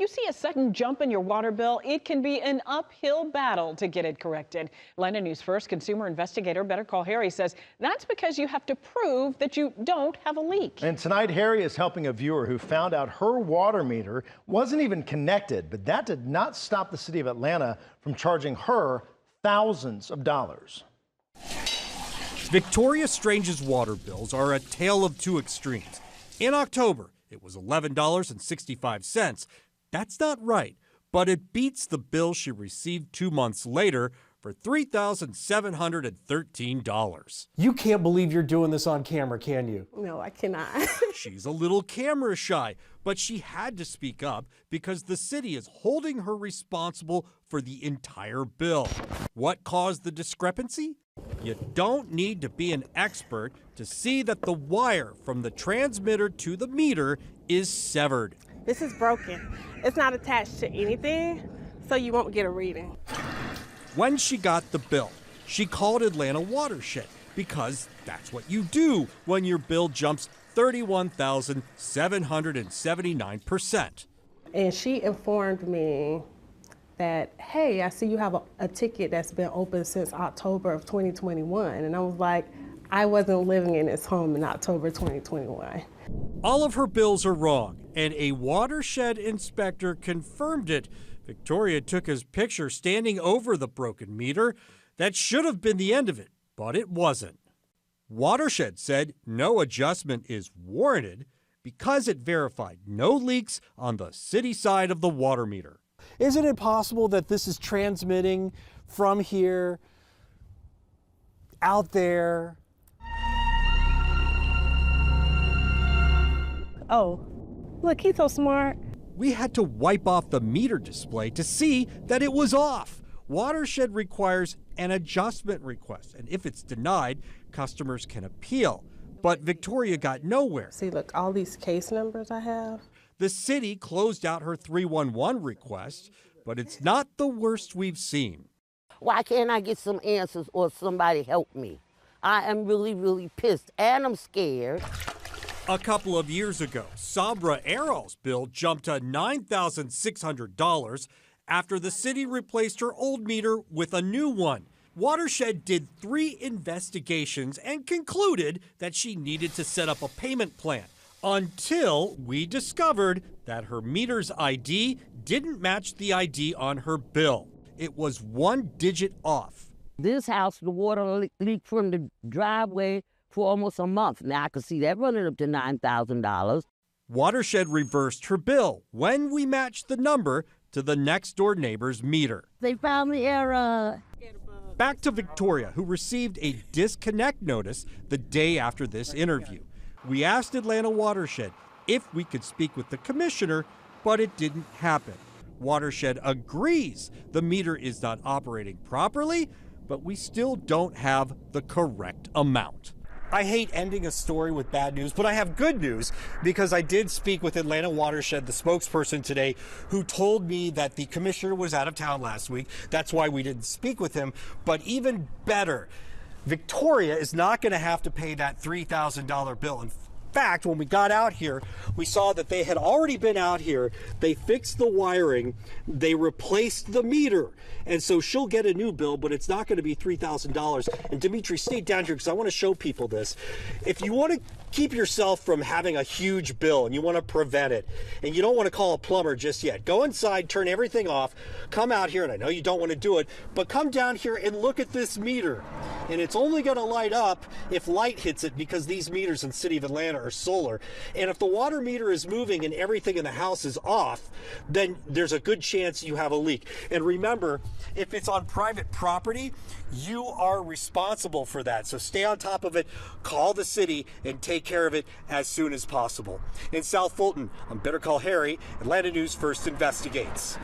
You see a sudden jump in your water bill, it can be an uphill battle to get it corrected. Atlanta News First consumer investigator Better Call Harry says that's because you have to prove that you don't have a leak. And tonight, Harry is helping a viewer who found out her water meter wasn't even connected, but that did not stop the city of Atlanta from charging her thousands of dollars. Victoria Strange's water bills are a tale of two extremes. In October, it was $11.65. That's not right, but it beats the bill she received 2 months later for $3,713. You can't believe you're doing this on camera, can you? No, I cannot. She's a little camera shy, but she had to speak up because the city is holding her responsible for the entire bill. What caused the discrepancy? You don't need to be an expert to see that the wire from the transmitter to the meter is severed. This is broken. It's not attached to anything, so you won't get a reading. When she got the bill, she called Atlanta Watershed because that's what you do when your bill jumps 31,779%. And she informed me that, hey, I see you have a ticket that's been open since October of 2021. And I was like, I wasn't living in this home in October 2021. All of her bills are wrong, and a watershed inspector confirmed it. Victoria took his picture standing over the broken meter. That should have been the end of it, but it wasn't. Watershed said no adjustment is warranted because it verified no leaks on the city side of the water meter. Isn't it possible that this is transmitting from here out there? Oh, look, he's so smart. We had to wipe off the meter display to see that it was off. Watershed requires an adjustment request, and if it's denied, customers can appeal. But Victoria got nowhere. See, look, all these case numbers I have. The city closed out her 311 request, but it's not the worst we've seen. Why can't I get some answers or somebody help me? I am really, really pissed, and I'm scared. A couple of years ago, Sabra Errol's bill jumped to $9,600 after the city replaced her old meter with a new one. Watershed did 3 investigations and concluded that she needed to set up a payment plan until we discovered that her meter's ID didn't match the ID on her bill. It was 1 digit off. This house, the water leaked from the driveway for almost a month. Now I can see that running up to $9,000. Watershed reversed her bill when we matched the number to the next door neighbor's meter. They found the error. Back to Victoria, who received a disconnect notice the day after this interview. We asked Atlanta Watershed if we could speak with the commissioner, but it didn't happen. Watershed agrees the meter is not operating properly, but we still don't have the correct amount. I hate ending a story with bad news, but I have good news because I did speak with Atlanta Watershed, the spokesperson today, who told me that the commissioner was out of town last week. That's why we didn't speak with him. But even better, Victoria is not going to have to pay that $3,000 bill. In fact, when we got out here, we saw that they had already been out here. They fixed the wiring. They replaced the meter. And so she'll get a new bill, but it's not going to be $3,000. And Dimitri, stay down here because I want to show people this. If you want to keep yourself from having a huge bill and you want to prevent it, and you don't want to call a plumber just yet, go inside, turn everything off, come out here, and I know you don't want to do it, but come down here and look at this meter. And it's only going to light up if light hits it because these meters in the city of Atlanta are solar. And if the water meter is moving and everything in the house is off, then there's a good chance you have a leak. And remember, if it's on private property, you are responsible for that. So stay on top of it, call the city, and take care of it as soon as possible. In South Fulton, I'm Better Call Harry. Atlanta News First investigates.